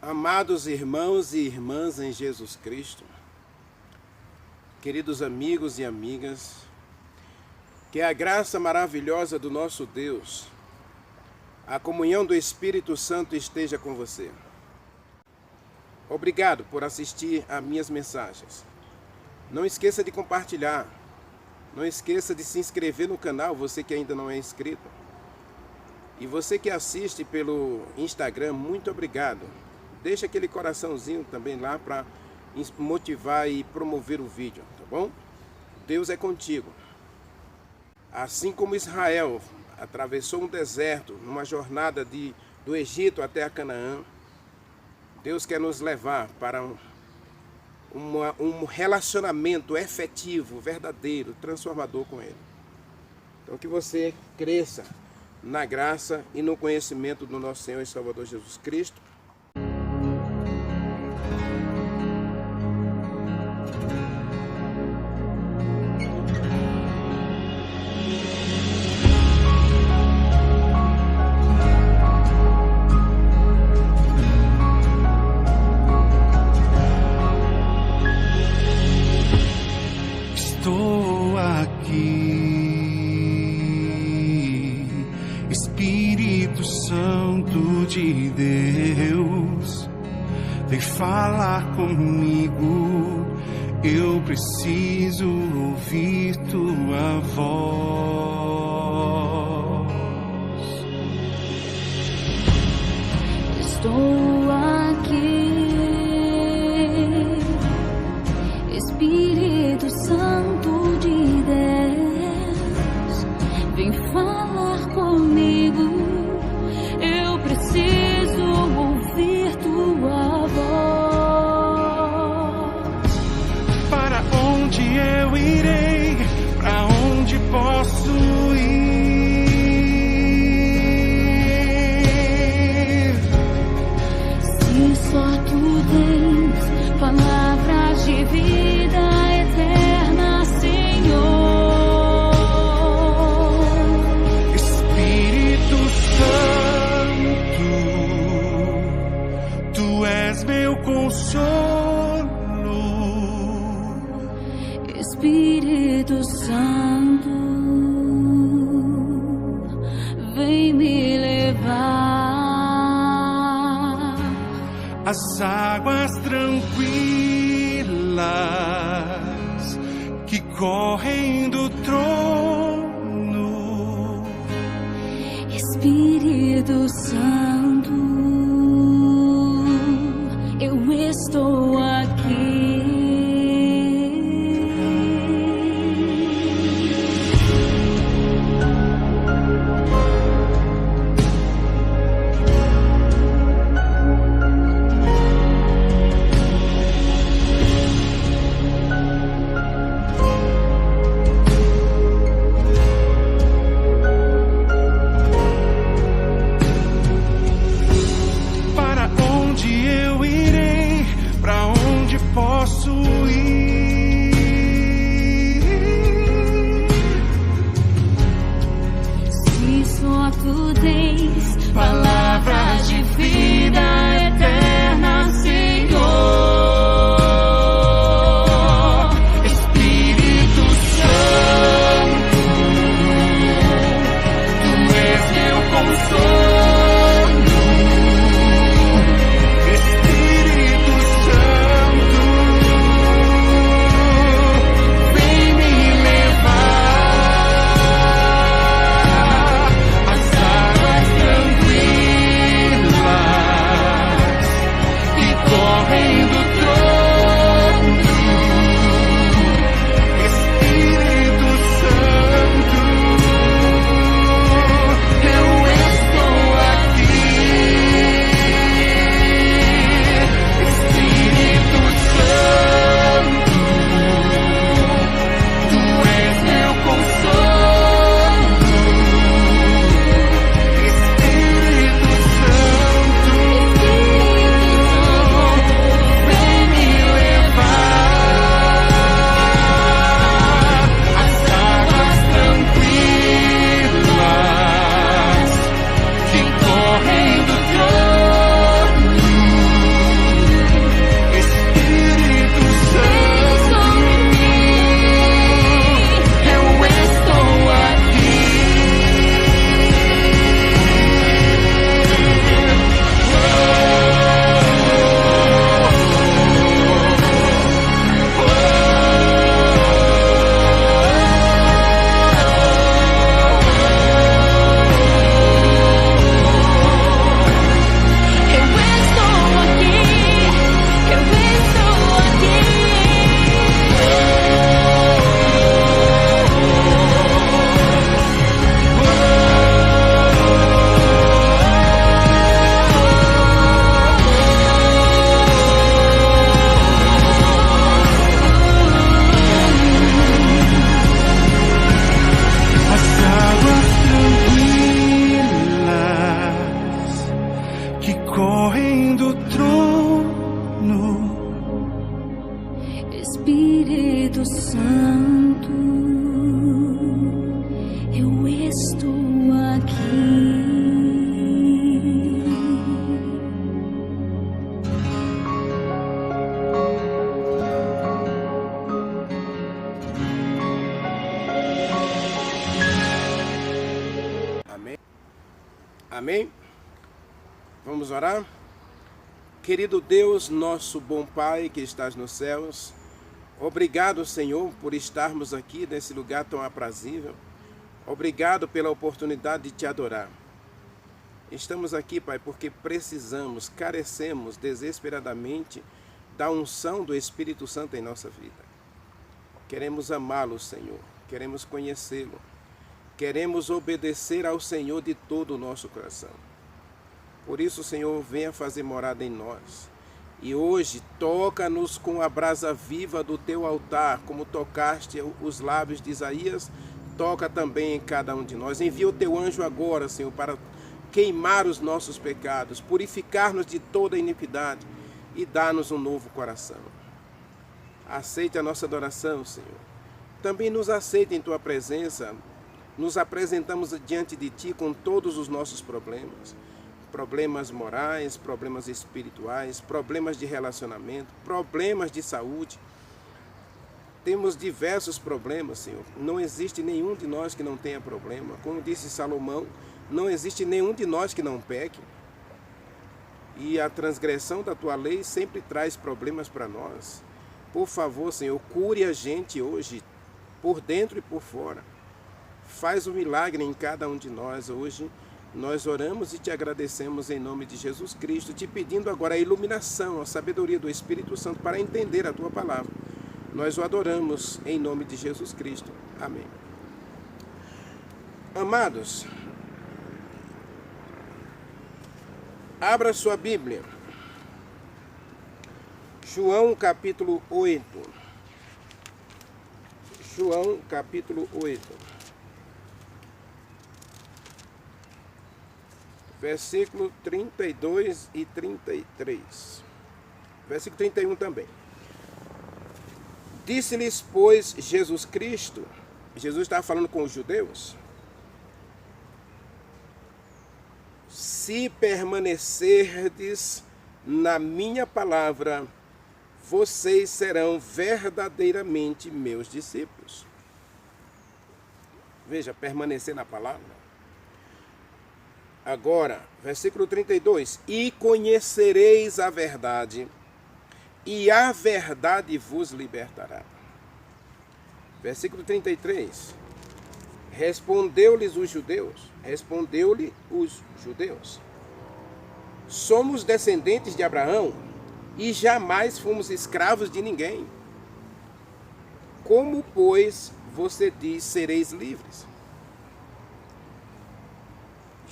Amados irmãos e irmãs em Jesus Cristo, queridos amigos e amigas, que a graça maravilhosa do nosso Deus, a comunhão do Espírito Santo esteja com você. Obrigado por assistir a minhas mensagens. Não esqueça de compartilhar. Não esqueça de se inscrever no canal, você que ainda não é inscrito. E você que assiste pelo Instagram, muito obrigado. Deixa aquele coraçãozinho também lá para motivar e promover o vídeo, tá bom? Deus é contigo. Assim como Israel atravessou um deserto numa jornada do Egito até a Canaã, Deus quer nos levar para um relacionamento efetivo, verdadeiro, transformador com Ele. Então que você cresça na graça e no conhecimento do nosso Senhor e Salvador Jesus Cristo. Estou aqui, Espírito Santo de Deus, vem falar comigo, eu preciso ouvir tua voz. Estou aqui, Espírito Santo de Deus, vem falar comigo, eu preciso ouvir tua voz. Para onde eu irei? Para onde posso ir? Se só tu tens palavras de vida eterna, Senhor. Espírito Santo, tu és meu consolo. Espírito Santo, vem me levar As águas tranquilas que correm do trono. Espírito Santo, eu estou aqui. que correm do trono. Espírito Santo, eu estou aqui. Amém? Amém? Vamos orar? Querido Deus, nosso bom Pai que estás nos céus, obrigado, Senhor, por estarmos aqui nesse lugar tão aprazível. Obrigado pela oportunidade de te adorar. Estamos aqui, Pai, porque precisamos, carecemos desesperadamente da unção do Espírito Santo em nossa vida. Queremos amá-lo, Senhor. Queremos conhecê-lo. Queremos obedecer ao Senhor de todo o nosso coração. Por isso, Senhor, venha fazer morada em nós. E hoje, toca-nos com a brasa viva do teu altar, como tocaste os lábios de Isaías, toca também em cada um de nós. Envia o teu anjo agora, Senhor, para queimar os nossos pecados, purificar-nos de toda iniquidade e dar-nos um novo coração. Aceite a nossa adoração, Senhor. Também nos aceite em tua presença. Nos apresentamos diante de ti com todos os nossos problemas. Problemas morais, problemas espirituais, problemas de relacionamento, problemas de saúde. Temos diversos problemas, Senhor. Não existe nenhum de nós que não tenha problema. Como disse Salomão, não existe nenhum de nós que não peque. E a transgressão da tua lei sempre traz problemas para nós. Por favor, Senhor, cure a gente hoje, por dentro e por fora. Faz um milagre em cada um de nós hoje. Nós oramos e te agradecemos em nome de Jesus Cristo, te pedindo agora a iluminação, a sabedoria do Espírito Santo para entender a tua palavra. Nós o adoramos em nome de Jesus Cristo. Amém. Amados, abra sua Bíblia. João capítulo 8. João capítulo 8. Versículo 32 e 33. Versículo 31 também. Disse-lhes, pois, Jesus Cristo, Jesus estava falando com os judeus, se permanecerdes na minha palavra, vocês serão verdadeiramente meus discípulos. Veja, permanecer na palavra. Agora, versículo 32. E conhecereis a verdade, e a verdade vos libertará. Versículo 33. Respondeu-lhes os judeus. Respondeu-lhe os judeus. Somos descendentes de Abraão, e jamais fomos escravos de ninguém. Como, pois, você diz, sereis livres?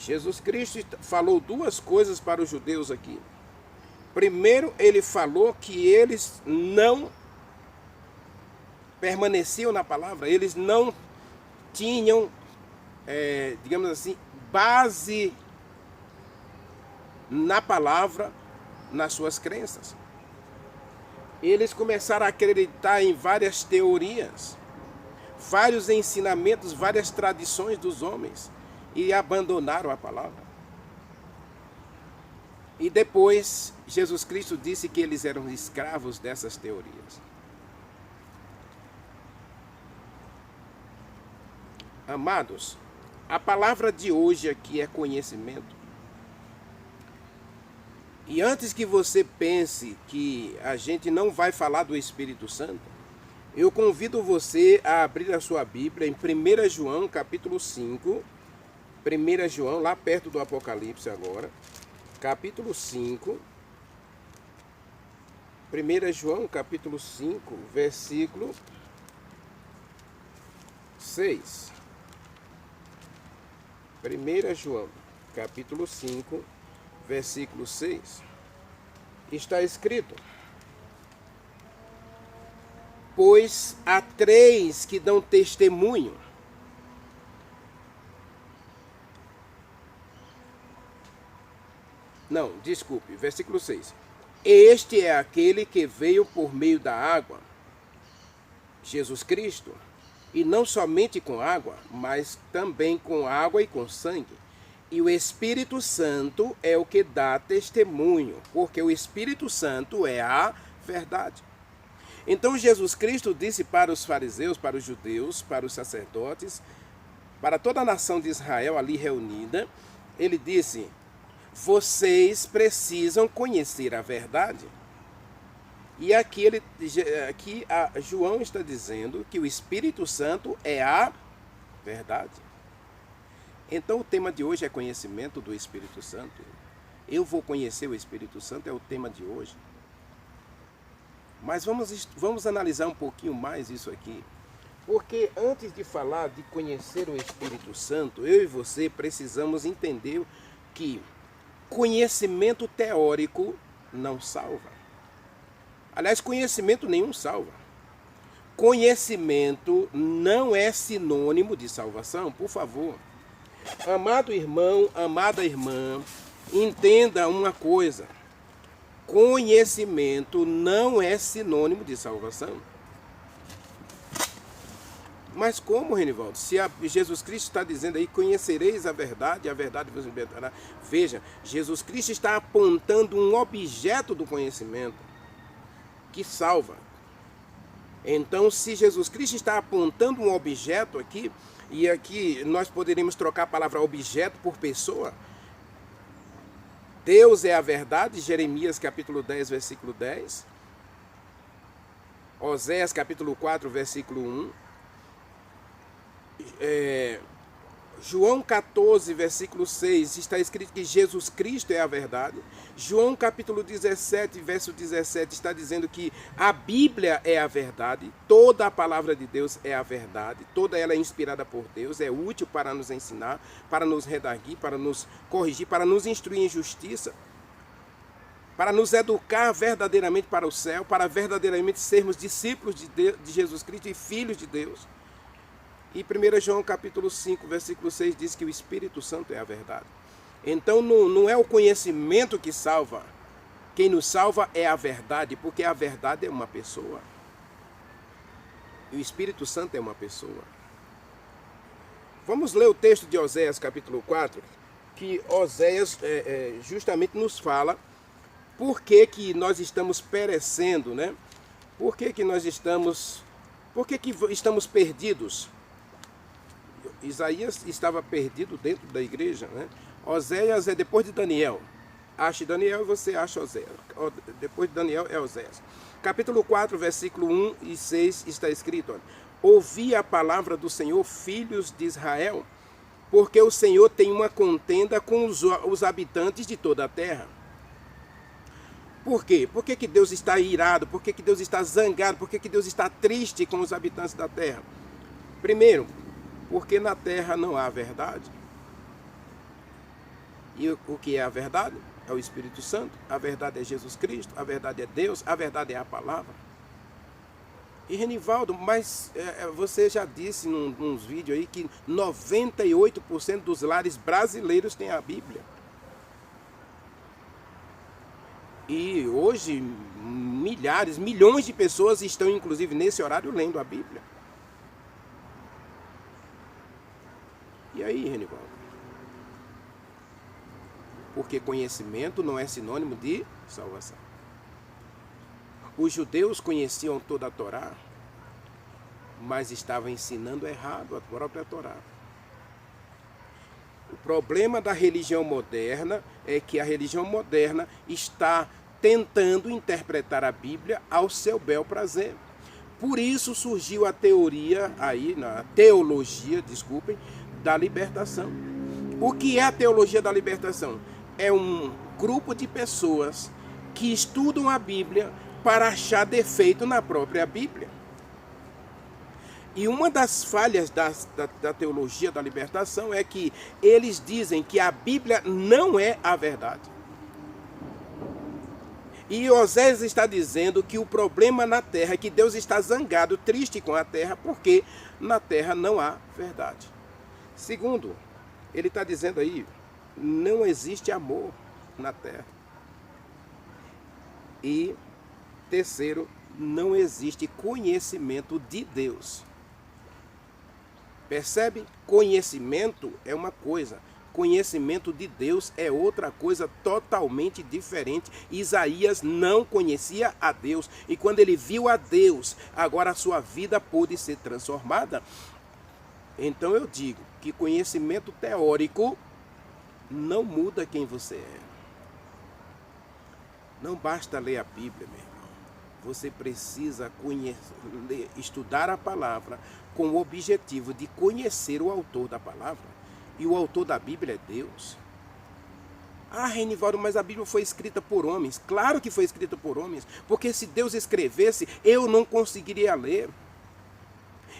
Jesus Cristo falou duas coisas para os judeus aqui. Primeiro, ele falou que eles não permaneciam na palavra, eles não tinham, digamos assim, base na palavra, nas suas crenças. Eles começaram a acreditar em várias teorias, vários ensinamentos, várias tradições dos homens, e abandonaram a palavra. E depois, Jesus Cristo disse que eles eram escravos dessas teorias. Amados, a palavra de hoje aqui é conhecimento. E antes que você pense que a gente não vai falar do Espírito Santo, eu convido você a abrir a sua Bíblia em 1 João capítulo 5, 1 João, lá perto do Apocalipse agora, capítulo 5, 1 João capítulo 5, versículo 6. 1 João capítulo 5, versículo 6, está escrito: pois há três que dão testemunho, Não, desculpe, versículo 6. Este é aquele que veio por meio da água, Jesus Cristo, e não somente com água, mas também com água e com sangue. E o Espírito Santo é o que dá testemunho, porque o Espírito Santo é a verdade. Então Jesus Cristo disse para os fariseus, para os judeus, para os sacerdotes, para toda a nação de Israel ali reunida, ele disse: vocês precisam conhecer a verdade. E aqui, João está dizendo que o Espírito Santo é a verdade. Então o tema de hoje é conhecimento do Espírito Santo. Eu vou conhecer o Espírito Santo, é o tema de hoje. Mas vamos analisar um pouquinho mais isso aqui. Porque antes de falar de conhecer o Espírito Santo, eu e você precisamos entender que conhecimento teórico não salva. Aliás, conhecimento nenhum salva. Conhecimento não é sinônimo de salvação, por favor. Amado irmão, amada irmã, entenda uma coisa. Conhecimento não é sinônimo de salvação. Mas como, Renivaldo? Se Jesus Cristo está dizendo aí, conhecereis a verdade vos libertará. Veja, Jesus Cristo está apontando um objeto do conhecimento que salva. Então, se Jesus Cristo está apontando um objeto aqui, e aqui nós poderíamos trocar a palavra objeto por pessoa. Deus é a verdade, Jeremias capítulo 10, versículo 10. Oséias capítulo 4, versículo 1. João 14, versículo 6, está escrito que Jesus Cristo é a verdade. João capítulo 17, verso 17, está dizendo que a Bíblia é a verdade. Toda a palavra de Deus é a verdade. Toda ela é inspirada por Deus, é útil para nos ensinar, para nos redarguir, para nos corrigir, para nos instruir em justiça, para nos educar verdadeiramente para o céu, para verdadeiramente sermos discípulos de Jesus Cristo e filhos de Deus. E 1 João capítulo 5, versículo 6 diz que o Espírito Santo é a verdade. Então não é o conhecimento que salva. Quem nos salva é a verdade, porque a verdade é uma pessoa. E o Espírito Santo é uma pessoa. Vamos ler o texto de Oséias capítulo 4, que Oséias justamente nos fala por que nós estamos perecendo, né? Por que nós estamos perdidos? Isaías estava perdido dentro da igreja, né? Oséias é depois de Daniel. Ache Daniel e você acha Oséias. Depois de Daniel é Oséias. Capítulo 4, versículo 1 e 6 está escrito: olha, ouvi a palavra do Senhor, filhos de Israel, porque o Senhor tem uma contenda com os habitantes de toda a terra. Por quê? Por que Deus está irado? Por que Deus está zangado? Por que Deus está triste com os habitantes da terra? Primeiro, porque na terra não há verdade. E o que é a verdade? É o Espírito Santo. A verdade é Jesus Cristo. A verdade é Deus. A verdade é a palavra. E Renivaldo, mas você já disse nos vídeos aí que 98% dos lares brasileiros têm a Bíblia. E hoje milhões de pessoas estão inclusive nesse horário lendo a Bíblia. E aí, Renivaldo? Porque conhecimento não é sinônimo de salvação. Os judeus conheciam toda a Torá, mas estavam ensinando errado a própria Torá. O problema da religião moderna é que a religião moderna está tentando interpretar a Bíblia ao seu bel prazer. Por isso surgiu a teoria da libertação. O que é a teologia da libertação? É um grupo de pessoas que estudam a Bíblia para achar defeito na própria Bíblia. E uma das falhas da teologia da libertação é que eles dizem que a Bíblia não é a verdade. E Oséias está dizendo que o problema na terra é que Deus está zangado, triste com a terra, porque na terra não há verdade. Segundo, ele está dizendo aí, não existe amor. na terra. E terceiro, não existe conhecimento de Deus. Percebe? Conhecimento é uma coisa, conhecimento de Deus é outra coisa totalmente diferente. Isaías não conhecia a Deus, e quando ele viu a Deus, agora a sua vida pôde ser transformada. Então eu digo que conhecimento teórico não muda quem você é. Não basta ler a Bíblia, meu irmão. Você precisa estudar a palavra com o objetivo de conhecer o autor da palavra. E o autor da Bíblia é Deus. Ah, Renivaldo, mas a Bíblia foi escrita por homens. Claro que foi escrita por homens, porque se Deus escrevesse, eu não conseguiria ler.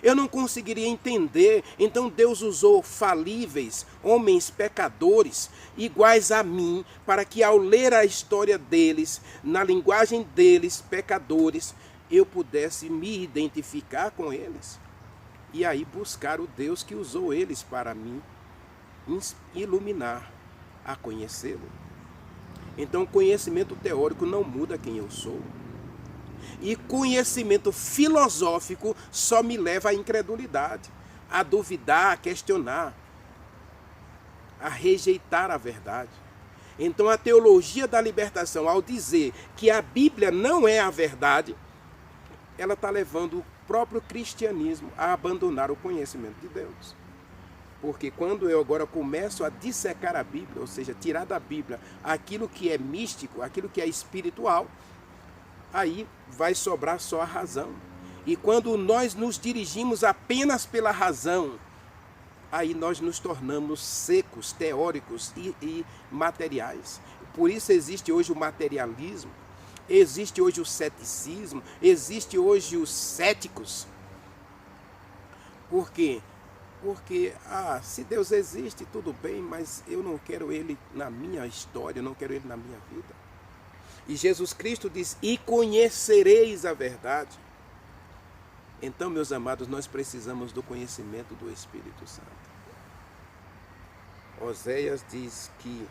Eu não conseguiria entender. Então Deus usou falíveis, homens pecadores, iguais a mim, para que ao ler a história deles, na linguagem deles, pecadores, eu pudesse me identificar com eles. E aí buscar o Deus que usou eles para me iluminar, a conhecê-lo. Então conhecimento teórico não muda quem eu sou. E conhecimento filosófico só me leva à incredulidade, a duvidar, a questionar, a rejeitar a verdade. Então a teologia da libertação, ao dizer que a Bíblia não é a verdade, ela está levando o próprio cristianismo a abandonar o conhecimento de Deus. Porque quando eu agora começo a dissecar a Bíblia, ou seja, tirar da Bíblia aquilo que é místico, aquilo que é espiritual, aí vai sobrar só a razão. E quando nós nos dirigimos apenas pela razão, aí nós nos tornamos secos, teóricos e materiais. Por isso existe hoje o materialismo, existe hoje o ceticismo, existe hoje os céticos. Por quê? Porque, se Deus existe, tudo bem, mas eu não quero Ele na minha história, eu não quero Ele na minha vida. E Jesus Cristo diz, e conhecereis a verdade. Então, meus amados, nós precisamos do conhecimento do Espírito Santo. Oséias diz que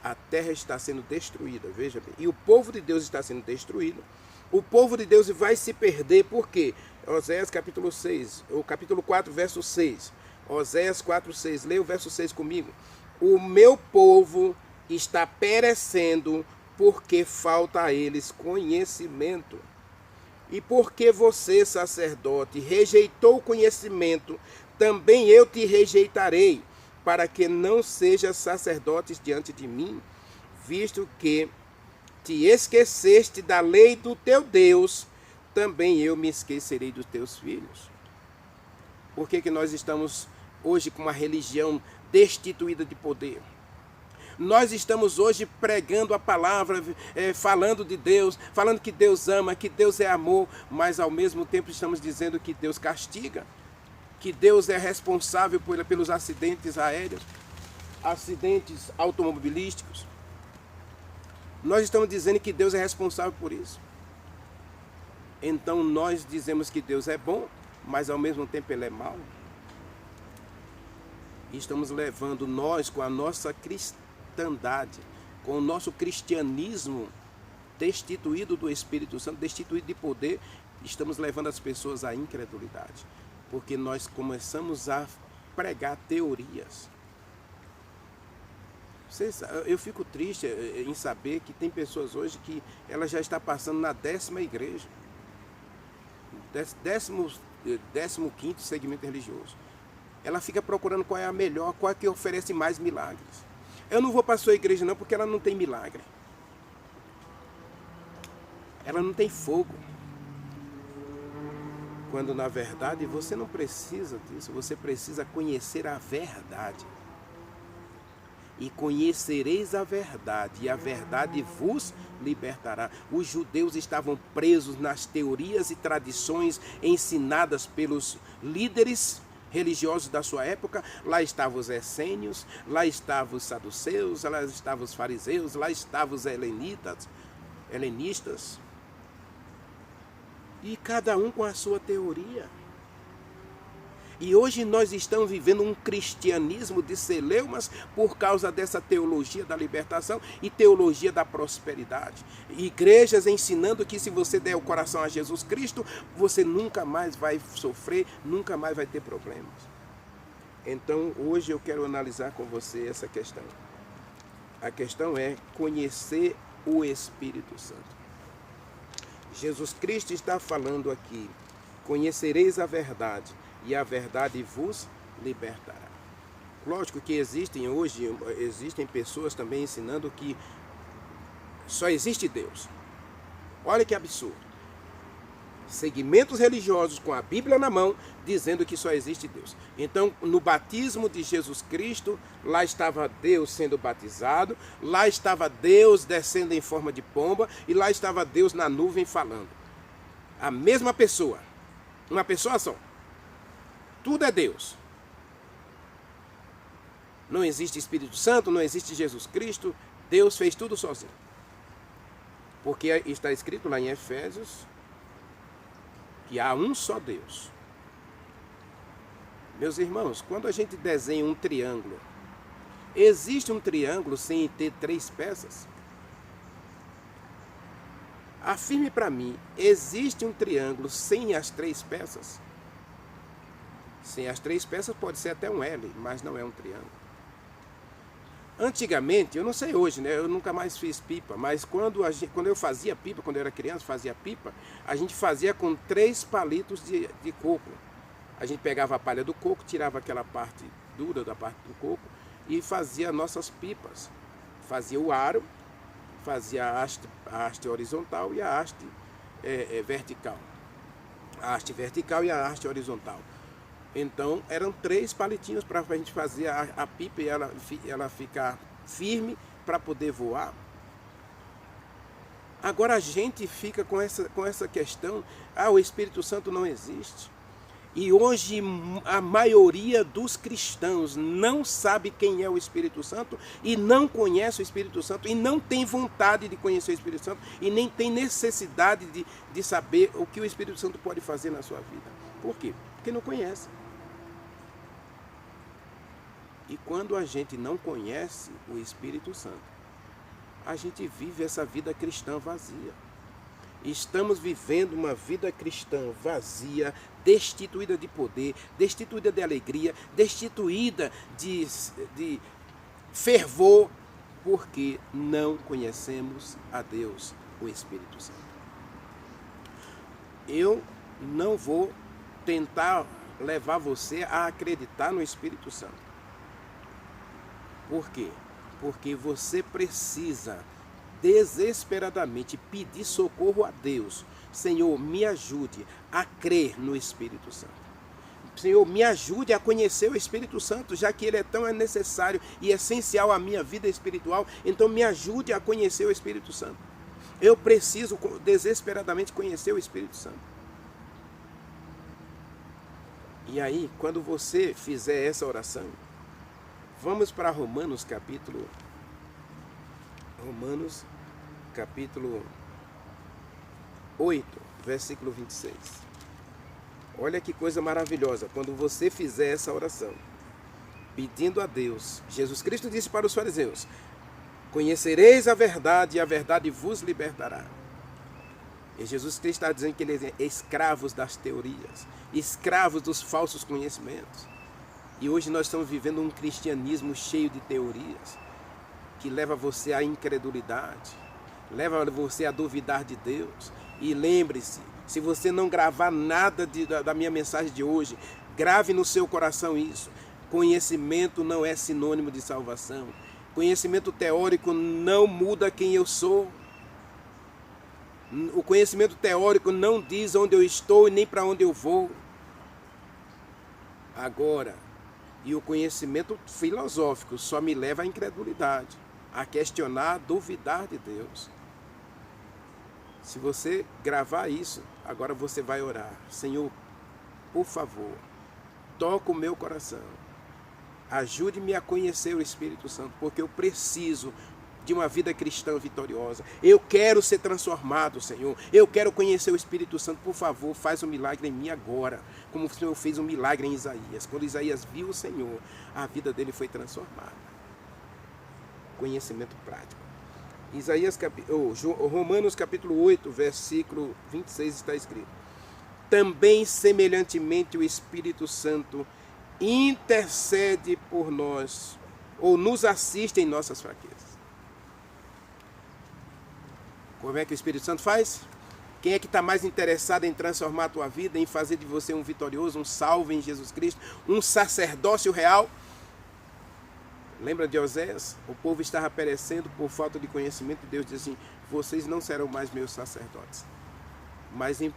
a terra está sendo destruída, veja bem, e o povo de Deus está sendo destruído. O povo de Deus vai se perder, por quê? Oséias capítulo 6, ou capítulo 4, verso 6. Oséias 4, 6, leia o verso 6 comigo. O meu povo está perecendo porque falta a eles conhecimento. E porque você, sacerdote, rejeitou o conhecimento, também eu te rejeitarei, para que não sejas sacerdotes diante de mim, visto que te esqueceste da lei do teu Deus, também eu me esquecerei dos teus filhos. Por que nós estamos hoje com uma religião destituída de poder? Nós estamos hoje pregando a palavra, falando de Deus, falando que Deus ama, que Deus é amor, mas ao mesmo tempo estamos dizendo que Deus castiga, que Deus é responsável pelos acidentes aéreos, acidentes automobilísticos. Nós estamos dizendo que Deus é responsável por isso. Então nós dizemos que Deus é bom, mas ao mesmo tempo Ele é mau. E estamos levando nós com a nossa cristandade, com o nosso cristianismo destituído do Espírito Santo, destituído de poder, estamos levando as pessoas à incredulidade. Porque nós começamos a pregar teorias. Eu fico triste em saber que tem pessoas hoje que ela já está passando na 10ª igreja. 15º segmento religioso. Ela fica procurando qual é a melhor, qual é que oferece mais milagres. Eu não vou para a sua igreja não, porque ela não tem milagre. Ela não tem fogo. Quando na verdade você não precisa disso, você precisa conhecer a verdade. E conhecereis a verdade, e a verdade vos libertará. Os judeus estavam presos nas teorias e tradições ensinadas pelos líderes religiosos da sua época. Lá estavam os essênios, lá estavam os saduceus, lá estavam os fariseus, lá estavam os helenistas. E cada um com a sua teoria. E hoje nós estamos vivendo um cristianismo de celeumas por causa dessa teologia da libertação e teologia da prosperidade. Igrejas ensinando que se você der o coração a Jesus Cristo, você nunca mais vai sofrer, nunca mais vai ter problemas. Então, hoje eu quero analisar com você essa questão. A questão é conhecer o Espírito Santo. Jesus Cristo está falando aqui: conhecereis a verdade, e a verdade vos libertará. Lógico que existem pessoas também ensinando que só existe Deus. Olha que absurdo. Segmentos religiosos com a Bíblia na mão, dizendo que só existe Deus. Então, no batismo de Jesus Cristo, lá estava Deus sendo batizado, lá estava Deus descendo em forma de pomba, e lá estava Deus na nuvem falando. A mesma pessoa, uma pessoa só. Tudo é Deus. Não existe Espírito Santo, não existe Jesus Cristo, Deus fez tudo sozinho. Porque está escrito lá em Efésios que há um só Deus. Meus irmãos, quando a gente desenha um triângulo, existe um triângulo sem ter 3 peças? Afirme para mim, existe um triângulo sem as 3 peças? Sem as 3 peças pode ser até um L, mas não é um triângulo. Antigamente, eu não sei hoje, né? Eu nunca mais fiz pipa, mas quando eu fazia pipa, quando eu era criança, fazia pipa, a gente fazia com 3 palitos de coco. A gente pegava a palha do coco, tirava aquela parte dura da parte do coco e fazia nossas pipas. Fazia o aro, fazia a haste horizontal e a haste vertical. A haste vertical e a haste horizontal. Então, eram 3 palitinhos para a gente fazer a pipa e ela ficar firme para poder voar. Agora a gente fica com essa questão, o Espírito Santo não existe. E hoje a maioria dos cristãos não sabe quem é o Espírito Santo e não conhece o Espírito Santo e não tem vontade de conhecer o Espírito Santo e nem tem necessidade de saber o que o Espírito Santo pode fazer na sua vida. Por quê? Porque não conhece. E quando a gente não conhece o Espírito Santo, a gente vive essa vida cristã vazia. Estamos vivendo uma vida cristã vazia, destituída de poder, destituída de alegria, destituída de fervor, porque não conhecemos a Deus, o Espírito Santo. Eu não vou tentar levar você a acreditar no Espírito Santo. Por quê? Porque você precisa desesperadamente pedir socorro a Deus. Senhor, me ajude a crer no Espírito Santo. Senhor, me ajude a conhecer o Espírito Santo, já que ele é tão necessário e essencial à minha vida espiritual. Então me ajude a conhecer o Espírito Santo. Eu preciso desesperadamente conhecer o Espírito Santo. E aí, quando você fizer essa oração, vamos para Romanos capítulo 8, versículo 26. Olha que coisa maravilhosa, quando você fizer essa oração, pedindo a Deus. Jesus Cristo disse para os fariseus: conhecereis a verdade e a verdade vos libertará. E Jesus Cristo está dizendo que eles são escravos das teorias, escravos dos falsos conhecimentos. E hoje nós estamos vivendo um cristianismo cheio de teorias, que leva você à incredulidade, leva você a duvidar de Deus. E lembre-se, se você não gravar nada da minha mensagem de hoje, grave no seu coração isso. Conhecimento não é sinônimo de salvação. Conhecimento teórico não muda quem eu sou. O conhecimento teórico não diz onde eu estou e nem para onde eu vou. Agora, e o conhecimento filosófico só me leva à incredulidade, a questionar, a duvidar de Deus. Se você gravar isso, agora você vai orar. Senhor, por favor, toca o meu coração. Ajude-me a conhecer o Espírito Santo, porque eu preciso de uma vida cristã vitoriosa. Eu quero ser transformado, Senhor. Eu quero conhecer o Espírito Santo. Por favor, faz um milagre em mim agora, como o Senhor fez um milagre em Isaías. Quando Isaías viu o Senhor, a vida dele foi transformada. Conhecimento prático. Romanos capítulo 8, versículo 26 está escrito: também semelhantemente o Espírito Santo intercede por nós, ou nos assiste em nossas fraquezas. Como é que o Espírito Santo faz? Quem é que está mais interessado em transformar a tua vida, em fazer de você um vitorioso, um salvo em Jesus Cristo, um sacerdócio real? Lembra de Oséias? O povo estava perecendo por falta de conhecimento, e Deus diz assim: vocês não serão mais meus sacerdotes. Mas em 1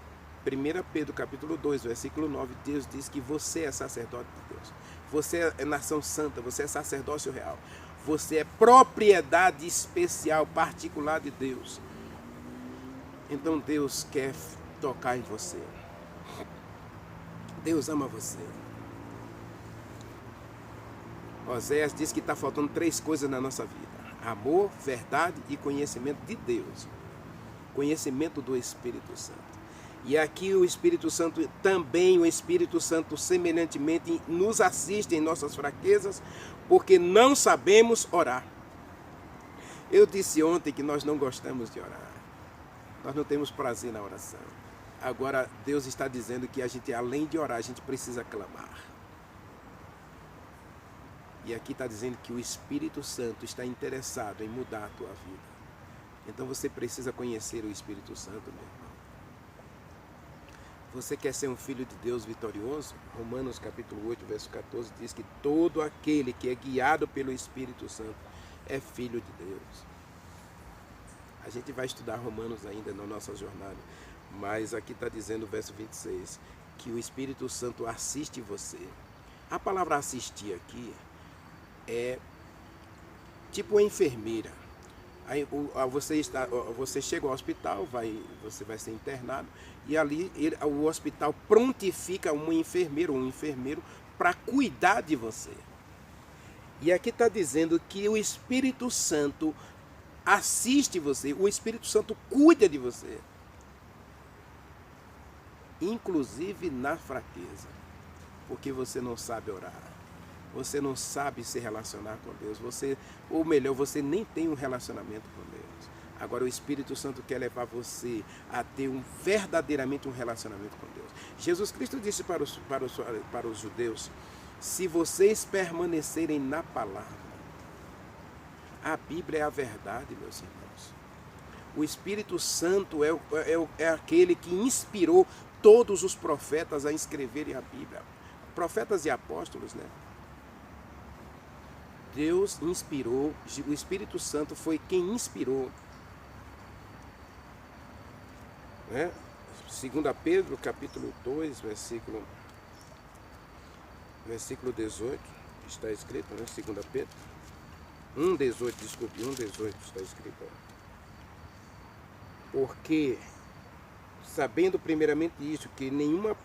Pedro capítulo 2, versículo 9, Deus diz que você é sacerdote de Deus. Você é nação santa, você é sacerdócio real. Você é propriedade especial, particular de Deus. Então Deus quer tocar em você. Deus ama você. Oséias diz que está faltando 3 coisas na nossa vida: amor, verdade e conhecimento de Deus. Conhecimento do Espírito Santo. E aqui o Espírito Santo, também o Espírito Santo semelhantemente nos assiste em nossas fraquezas, porque não sabemos orar. Eu disse ontem que nós não gostamos de orar. Nós não temos prazer na oração. Agora Deus está dizendo que a gente, além de orar, a gente precisa clamar. E aqui está dizendo que o Espírito Santo está interessado em mudar a tua vida. Então você precisa conhecer o Espírito Santo, meu irmão. Você quer ser um filho de Deus vitorioso? Romanos capítulo 8, verso 14 diz que todo aquele que é guiado pelo Espírito Santo é filho de Deus. A gente vai estudar Romanos ainda na nossa jornada, mas aqui está dizendo o verso 26, que o Espírito Santo assiste você. A palavra assistir aqui é tipo uma enfermeira. Aí você chega ao hospital, você vai ser internado, e ali o hospital prontifica um enfermeiro para cuidar de você. E aqui está dizendo que o Espírito Santo assiste você, o Espírito Santo cuida de você, inclusive na fraqueza, porque você não sabe orar. Você não sabe se relacionar com Deus. Ou melhor, você nem tem um relacionamento com Deus. Agora o Espírito Santo quer levar você a ter verdadeiramente um relacionamento com Deus. Jesus Cristo disse para os judeus: se vocês permanecerem na palavra, a Bíblia é a verdade, meus irmãos. O Espírito Santo é aquele que inspirou todos os profetas a escreverem a Bíblia. Profetas e apóstolos, né? Deus inspirou, o Espírito Santo foi quem inspirou. Né? 2 Pedro, capítulo 2, versículo 18, está escrito, né? 2 Pedro 1,18, desculpe, 1,18 está escrito. Porque, sabendo primeiramente isso, que nenhuma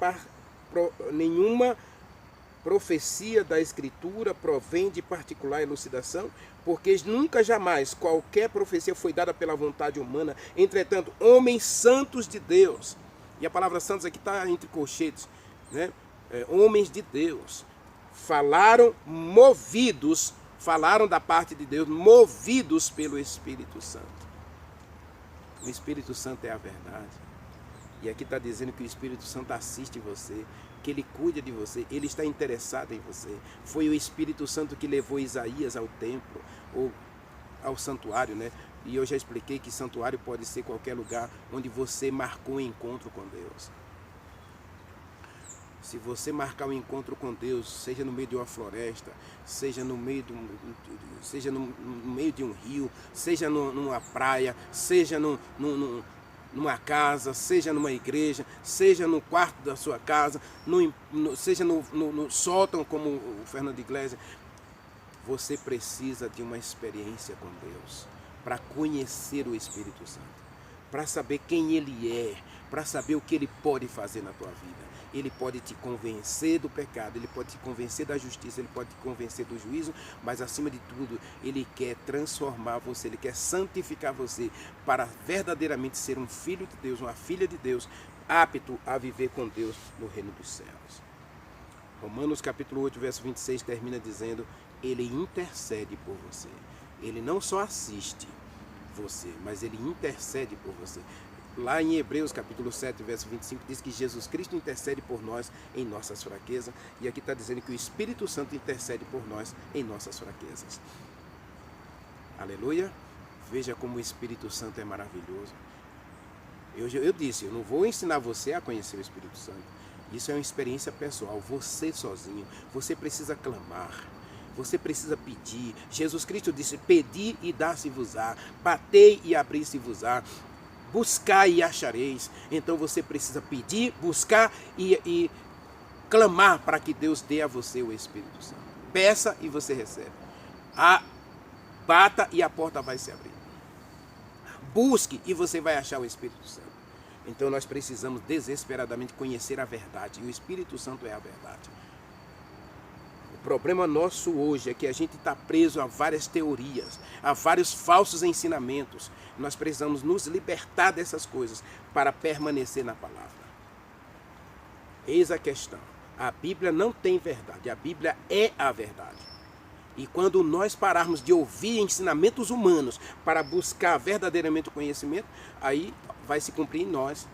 profecia da Escritura provém de particular elucidação, porque nunca jamais qualquer profecia foi dada pela vontade humana. Entretanto, homens santos de Deus, e a palavra santos aqui está entre colchetes, né? Homens de Deus, falaram da parte de Deus, movidos pelo Espírito Santo. O Espírito Santo é a verdade. E aqui está dizendo que o Espírito Santo assiste você, que ele cuida de você, ele está interessado em você. Foi o Espírito Santo que levou Isaías ao templo, ou ao santuário, né? E eu já expliquei que santuário pode ser qualquer lugar onde você marcou um encontro com Deus. Se você marcar um encontro com Deus, seja no meio de uma floresta, seja no meio de um rio, seja numa praia, seja numa casa, seja numa igreja, seja no quarto da sua casa, seja no sótão, como o Fernando Iglesias, você precisa de uma experiência com Deus para conhecer o Espírito Santo. para saber quem Ele é, para saber o que Ele pode fazer na tua vida. Ele pode te convencer do pecado, Ele pode te convencer da justiça, Ele pode te convencer do juízo, mas acima de tudo, Ele quer transformar você, Ele quer santificar você para verdadeiramente ser um filho de Deus, uma filha de Deus, apto a viver com Deus no reino dos céus. Romanos capítulo 8, verso 26 termina dizendo: Ele intercede por você. Ele não só assiste você, mas Ele intercede por você. Lá em Hebreus capítulo 7, verso 25, diz que Jesus Cristo intercede por nós em nossas fraquezas. E aqui está dizendo que o Espírito Santo intercede por nós em nossas fraquezas. Aleluia! Veja como o Espírito Santo é maravilhoso. Eu disse, eu não vou ensinar você a conhecer o Espírito Santo. Isso é uma experiência pessoal, você sozinho. Você precisa clamar. Você precisa pedir. Jesus Cristo disse: pedi e dá-se-vos-á, batei e abri-se-vos-á, buscai e achareis. Então você precisa pedir, buscar e clamar para que Deus dê a você o Espírito Santo. Peça e você recebe. Bata e a porta vai se abrir. Busque e você vai achar o Espírito Santo. Então nós precisamos desesperadamente conhecer a verdade. E o Espírito Santo é a verdade. O problema nosso hoje é que a gente está preso a várias teorias, a vários falsos ensinamentos. Nós precisamos nos libertar dessas coisas para permanecer na palavra. Eis a questão. A Bíblia não tem verdade, a Bíblia é a verdade. E quando nós pararmos de ouvir ensinamentos humanos para buscar verdadeiramente o conhecimento, aí vai se cumprir em nós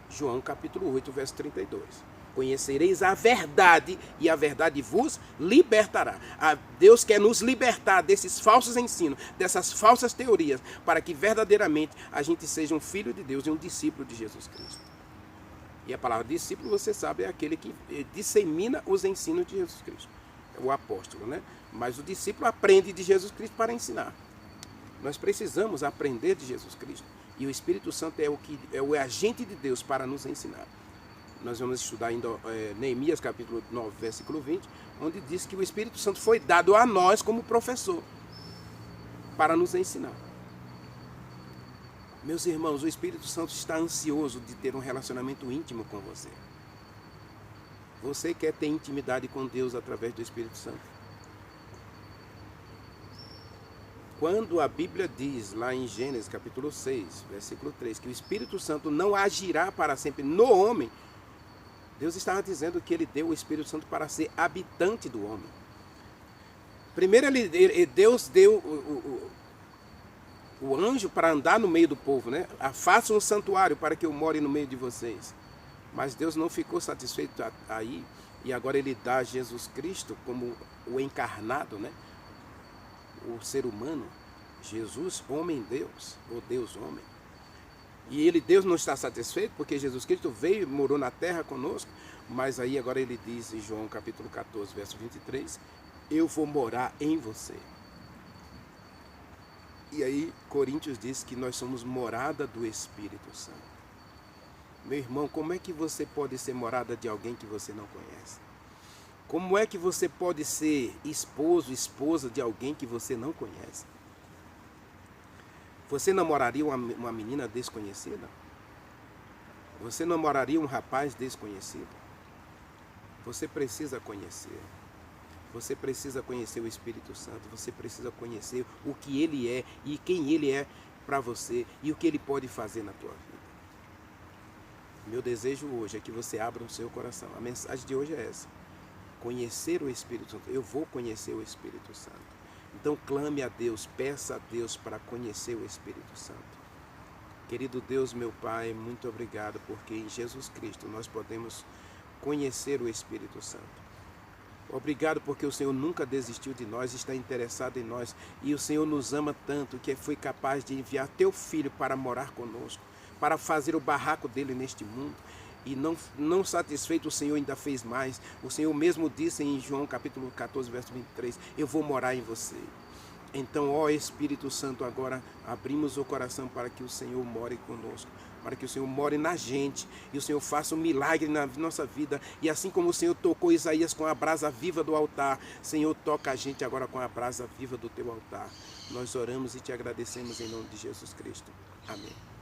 João capítulo 8, verso 32. Conhecereis a verdade e a verdade vos libertará. Deus quer nos libertar desses falsos ensinos, dessas falsas teorias, para que verdadeiramente a gente seja um filho de Deus e um discípulo de Jesus Cristo. E a palavra discípulo, você sabe, é aquele que dissemina os ensinos de Jesus Cristo. É o apóstolo, né? Mas o discípulo aprende de Jesus Cristo para ensinar. Nós precisamos aprender de Jesus Cristo. E o Espírito Santo é o agente de Deus para nos ensinar. Nós vamos estudar ainda Neemias capítulo 9, versículo 20, onde diz que o Espírito Santo foi dado a nós como professor, para nos ensinar. Meus irmãos, o Espírito Santo está ansioso de ter um relacionamento íntimo com você. Você quer ter intimidade com Deus através do Espírito Santo? Quando a Bíblia diz lá em Gênesis capítulo 6, versículo 3, que o Espírito Santo não agirá para sempre no homem, Deus estava dizendo que Ele deu o Espírito Santo para ser habitante do homem. Primeiro Deus deu o anjo para andar no meio do povo, né? Faça um santuário para que eu more no meio de vocês. Mas Deus não ficou satisfeito aí, e agora Ele dá Jesus Cristo como o encarnado, né? O ser humano, Jesus, homem-Deus, ou Deus-homem. E Deus não está satisfeito, porque Jesus Cristo veio e morou na terra conosco, mas aí agora Ele diz em João capítulo 14, verso 23, eu vou morar em você. E aí Coríntios diz que nós somos morada do Espírito Santo. Meu irmão, como é que você pode ser morada de alguém que você não conhece? Como é que você pode ser esposo, esposa de alguém que você não conhece? Você namoraria uma menina desconhecida? Você namoraria um rapaz desconhecido? Você precisa conhecer. Você precisa conhecer o Espírito Santo. Você precisa conhecer o que Ele é e quem Ele é para você e o que Ele pode fazer na tua vida. Meu desejo hoje é que você abra o seu coração. A mensagem de hoje é essa. Conhecer o Espírito Santo. Eu vou conhecer o Espírito Santo. Então clame a Deus, peça a Deus para conhecer o Espírito Santo. Querido Deus, meu Pai, muito obrigado, porque em Jesus Cristo nós podemos conhecer o Espírito Santo. Obrigado porque o Senhor nunca desistiu de nós, está interessado em nós, e o Senhor nos ama tanto que foi capaz de enviar teu Filho para morar conosco, para fazer o barraco dele neste mundo. E não satisfeito, o Senhor ainda fez mais. O Senhor mesmo disse em João capítulo 14, verso 23, eu vou morar em você. Então, ó Espírito Santo, agora abrimos o coração para que o Senhor more conosco, para que o Senhor more na gente, e o Senhor faça um milagre na nossa vida. E assim como o Senhor tocou Isaías com a brasa viva do altar, Senhor, toca a gente agora com a brasa viva do teu altar. Nós oramos e te agradecemos em nome de Jesus Cristo. Amém.